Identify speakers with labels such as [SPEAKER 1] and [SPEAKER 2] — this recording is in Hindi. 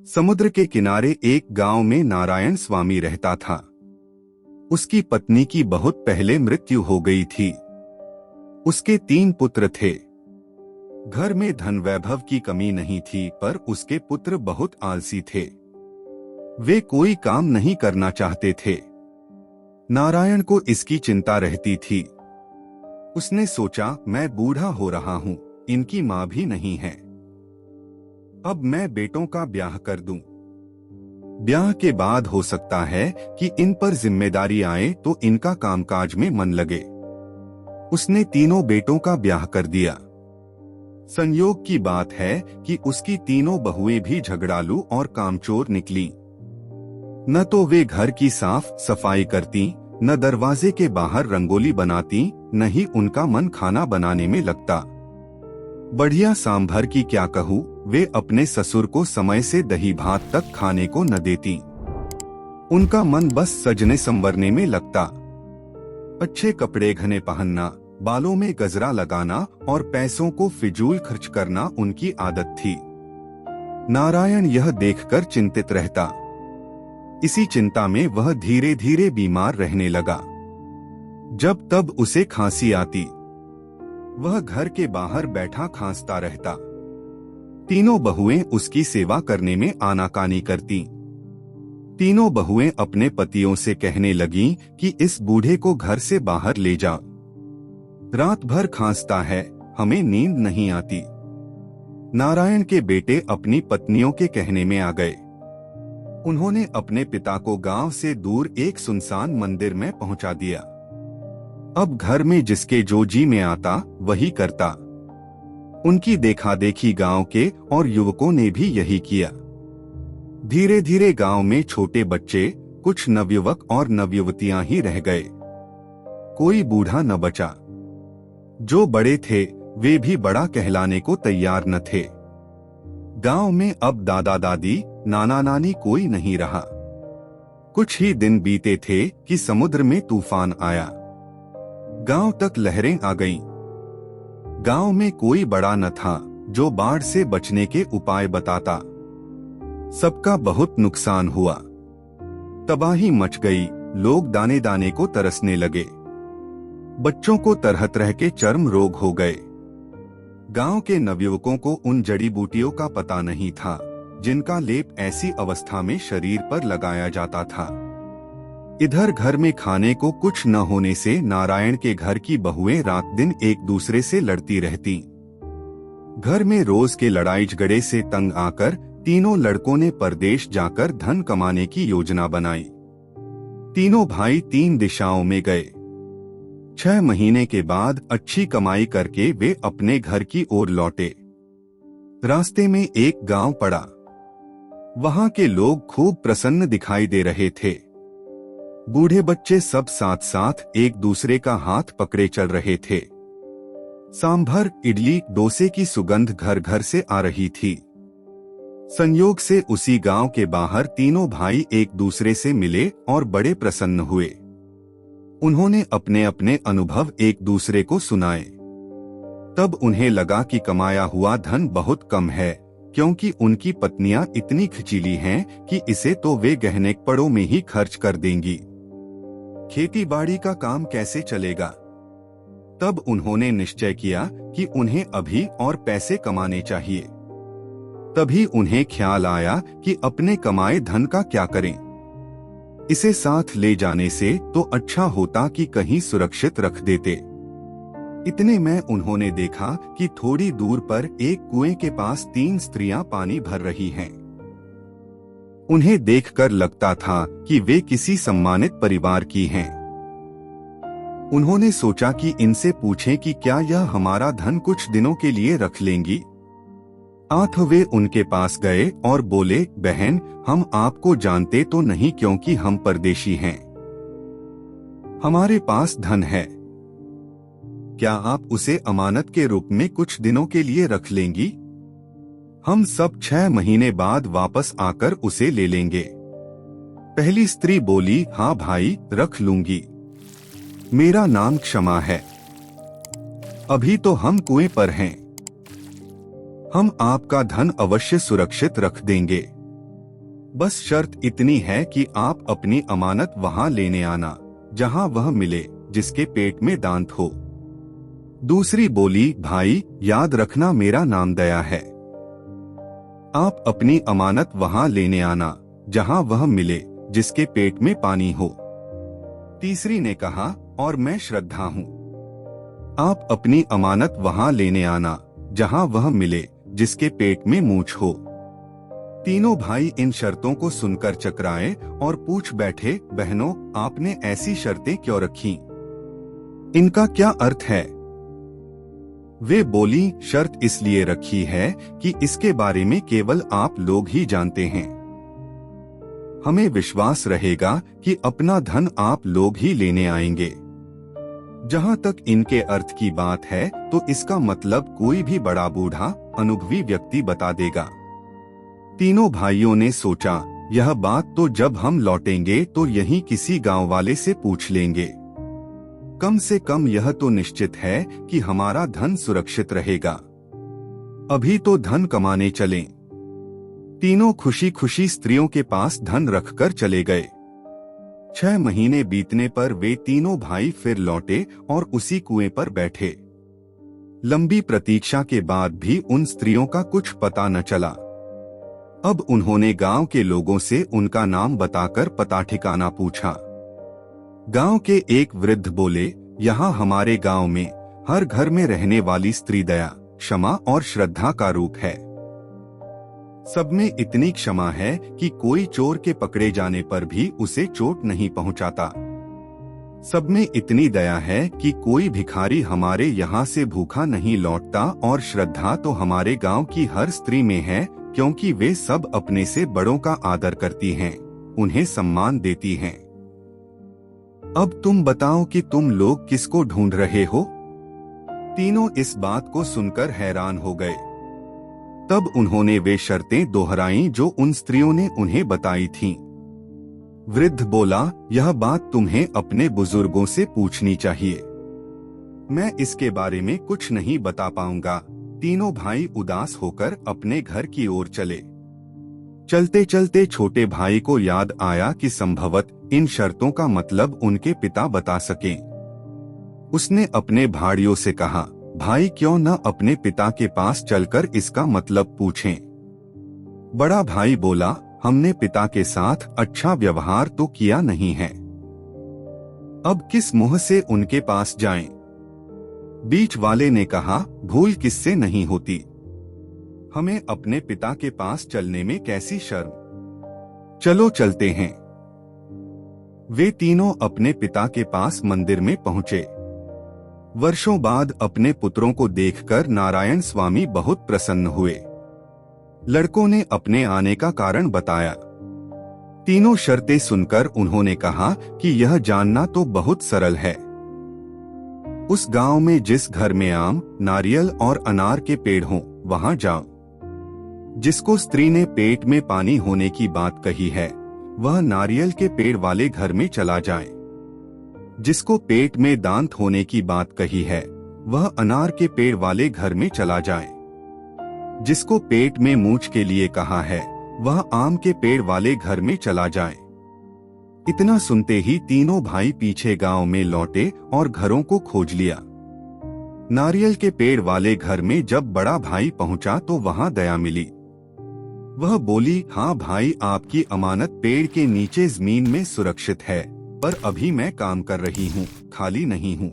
[SPEAKER 1] समुद्र के किनारे एक गांव में नारायण स्वामी रहता था। उसकी पत्नी की बहुत पहले मृत्यु हो गई थी। उसके 3 पुत्र थे। घर में धन वैभव की कमी नहीं थी, पर उसके पुत्र बहुत आलसी थे। वे कोई काम नहीं करना चाहते थे। नारायण को इसकी चिंता रहती थी। उसने सोचा, मैं बूढ़ा हो रहा हूँ, इनकी माँ भी नहीं है। अब मैं बेटों का ब्याह कर दूं। ब्याह के बाद हो सकता है कि इन पर जिम्मेदारी आए तो इनका कामकाज में मन लगे। उसने तीनों बेटों का ब्याह कर दिया। संयोग की बात है कि उसकी तीनों बहुएं भी झगड़ालू और कामचोर निकली। न तो वे घर की साफ सफाई करती, न दरवाजे के बाहर रंगोली बनाती, न ही उनका मन खाना बनाने में लगता। बढ़िया सांभर की क्या कहूँ, वे अपने ससुर को समय से दही भात तक खाने को न देती। उनका मन बस सजने संवरने में लगता। अच्छे कपड़े घने पहनना, बालों में गजरा लगाना और पैसों को फिजूल खर्च करना उनकी आदत थी। नारायण यह देखकर चिंतित रहता। इसी चिंता में वह धीरे धीरे बीमार रहने लगा। जब तब उसे खांसी आती। वह घर के बाहर बैठा खांसता रहता। तीनों बहुएं उसकी सेवा करने में आनाकानी करती। तीनों बहुएं अपने पतियों से कहने लगीं कि इस बूढ़े को घर से बाहर ले जाओ। रात भर खांसता है, हमें नींद नहीं आती। नारायण के बेटे अपनी पत्नियों के कहने में आ गए। उन्होंने अपने पिता को गांव से दूर एक सुनसान मंदिर में पहुंचा दिया। अब घर में जिसके जो जी में आता वही करता। उनकी देखा देखी गांव के और युवकों ने भी यही किया। धीरे धीरे गांव में छोटे बच्चे, कुछ नवयुवक और नवयुवतियां ही रह गए। कोई बूढ़ा न बचा। जो बड़े थे वे भी बड़ा कहलाने को तैयार न थे। गांव में अब दादा दादी, नाना नानी कोई नहीं रहा। कुछ ही दिन बीते थे कि समुद्र में तूफान आया। गांव तक लहरें आ गईं। गांव में कोई बड़ा न था जो बाढ़ से बचने के उपाय बताता। सबका बहुत नुकसान हुआ। तबाही मच गई। लोग दाने दाने को तरसने लगे। बच्चों को तरह तरह के चर्म रोग हो गए। गांव के नवयुवकों को उन जड़ी बूटियों का पता नहीं था जिनका लेप ऐसी अवस्था में शरीर पर लगाया जाता था। इधर घर में खाने को कुछ न होने से नारायण के घर की बहुएं रात दिन एक दूसरे से लड़ती रहती। घर में रोज के लड़ाई झगड़े से तंग आकर तीनों लड़कों ने परदेश जाकर धन कमाने की योजना बनाई। तीनों भाई 3 दिशाओं में गए। 6 महीने के बाद अच्छी कमाई करके वे अपने घर की ओर लौटे। रास्ते में एक गांव पड़ा। वहां के लोग खूब प्रसन्न दिखाई दे रहे थे। बूढ़े बच्चे सब साथ साथ एक दूसरे का हाथ पकड़े चल रहे थे। सांभर, इडली, डोसे की सुगंध घर घर से आ रही थी। संयोग से उसी गांव के बाहर तीनों भाई एक दूसरे से मिले और बड़े प्रसन्न हुए। उन्होंने अपने अपने अनुभव एक दूसरे को सुनाए। तब उन्हें लगा कि कमाया हुआ धन बहुत कम है, क्योंकि उनकी पत्नियां इतनी खिचीली हैं कि इसे तो वे गहने पड़ों में ही खर्च कर देंगी। खेती बाड़ी का काम कैसे चलेगा? तब उन्होंने निश्चय किया कि उन्हें अभी और पैसे कमाने चाहिए। तभी उन्हें ख्याल आया कि अपने कमाए धन का क्या करें। इसे साथ ले जाने से तो अच्छा होता कि कहीं सुरक्षित रख देते। इतने में उन्होंने देखा कि थोड़ी दूर पर एक कुएं के पास 3 स्त्रियां पानी भर रही हैं। उन्हें देखकर लगता था कि वे किसी सम्मानित परिवार की हैं। उन्होंने सोचा कि इनसे पूछें कि क्या यह हमारा धन कुछ दिनों के लिए रख लेंगी। आठ वे उनके पास गए और बोले, बहन, हम आपको जानते तो नहीं क्योंकि हम परदेशी हैं। हमारे पास धन है। क्या आप उसे अमानत के रूप में कुछ दिनों के लिए रख लेंगी? हम सब 6 महीने बाद वापस आकर उसे ले लेंगे। पहली स्त्री बोली, हाँ भाई, रख लूंगी। मेरा नाम क्षमा है। अभी तो हम कुएं पर हैं। हम आपका धन अवश्य सुरक्षित रख देंगे। बस शर्त इतनी है कि आप अपनी अमानत वहां लेने आना जहां वह मिले, जिसके पेट में दांत हो। दूसरी बोली, भाई याद रखना मेरा नाम दया है। आप अपनी अमानत वहां लेने आना जहां वह मिले, जिसके पेट में पानी हो। तीसरी ने कहा, और मैं श्रद्धा हूं। आप अपनी अमानत वहां लेने आना जहां वह मिले, जिसके पेट में मूंछ हो। तीनों भाई इन शर्तों को सुनकर चकराए और पूछ बैठे, बहनों आपने ऐसी शर्तें क्यों रखी? इनका क्या अर्थ है? वे बोली, शर्त इसलिए रखी है कि इसके बारे में केवल आप लोग ही जानते हैं। हमें विश्वास रहेगा कि अपना धन आप लोग ही लेने आएंगे। जहां तक इनके अर्थ की बात है तो इसका मतलब कोई भी बड़ा बूढ़ा अनुभवी व्यक्ति बता देगा। तीनों भाइयों ने सोचा, यह बात तो जब हम लौटेंगे तो यहीं किसी गांव वाले से पूछ लेंगे। कम से कम यह तो निश्चित है कि हमारा धन सुरक्षित रहेगा। अभी तो धन कमाने चलें। तीनों खुशी खुशी स्त्रियों के पास धन रखकर चले गए। 6 महीने बीतने पर वे तीनों भाई फिर लौटे और उसी कुएं पर बैठे। लंबी प्रतीक्षा के बाद भी उन स्त्रियों का कुछ पता न चला। अब उन्होंने गांव के लोगों से उनका नाम बताकर पता ठिकाना पूछा। गांव के एक वृद्ध बोले, यहाँ हमारे गांव में हर घर में रहने वाली स्त्री दया, क्षमा और श्रद्धा का रूप है। सब में इतनी क्षमा है कि कोई चोर के पकड़े जाने पर भी उसे चोट नहीं पहुंचाता। सब में इतनी दया है कि कोई भिखारी हमारे यहाँ से भूखा नहीं लौटता, और श्रद्धा तो हमारे गांव की हर स्त्री में है, क्योंकि वे सब अपने से बड़ों का आदर करती हैं, उन्हें सम्मान देती हैं। अब तुम बताओ कि तुम लोग किसको ढूंढ रहे हो? तीनों इस बात को सुनकर हैरान हो गए। तब उन्होंने वे शर्तें दोहराईं जो उन स्त्रियों ने उन्हें बताई थीं। वृद्ध बोला, यह बात तुम्हें अपने बुजुर्गों से पूछनी चाहिए। मैं इसके बारे में कुछ नहीं बता पाऊंगा। तीनों भाई उदास होकर अपने घर की ओर चले। चलते चलते छोटे भाई को याद आया कि संभवत इन शर्तों का मतलब उनके पिता बता सकें। उसने अपने भाइयों से कहा, भाई क्यों न अपने पिता के पास चलकर इसका मतलब पूछें। बड़ा भाई बोला, हमने पिता के साथ अच्छा व्यवहार तो किया नहीं है, अब किस मुंह से उनके पास जाएं? बीच वाले ने कहा, भूल किससे नहीं होती, हमें अपने पिता के पास चलने में कैसी शर्म, चलो चलते हैं। वे तीनों अपने पिता के पास मंदिर में पहुंचे। वर्षों बाद अपने पुत्रों को देखकर नारायण स्वामी बहुत प्रसन्न हुए। लड़कों ने अपने आने का कारण बताया। तीनों शर्तें सुनकर उन्होंने कहा कि यह जानना तो बहुत सरल है। उस गांव में जिस घर में आम, नारियल और अनार के पेड़ हों, वहां जाओ। जिसको स्त्री ने पेट में पानी होने की बात कही है, वह नारियल के पेड़ वाले घर में चला जाए। जिसको पेट में दांत होने की बात कही है, वह अनार के पेड़ वाले घर में चला जाए। जिसको पेट में मूंछ के लिए कहा है, वह आम के पेड़ वाले घर में चला जाए। इतना सुनते ही तीनों भाई पीछे गांव में लौटे और घरों को खोज लिया। नारियल के पेड़ वाले घर में जब बड़ा भाई पहुंचा तो वहां दया मिली। वह बोली, हाँ भाई, आपकी अमानत पेड़ के नीचे जमीन में सुरक्षित है, पर अभी मैं काम कर रही हूँ, खाली नहीं हूँ।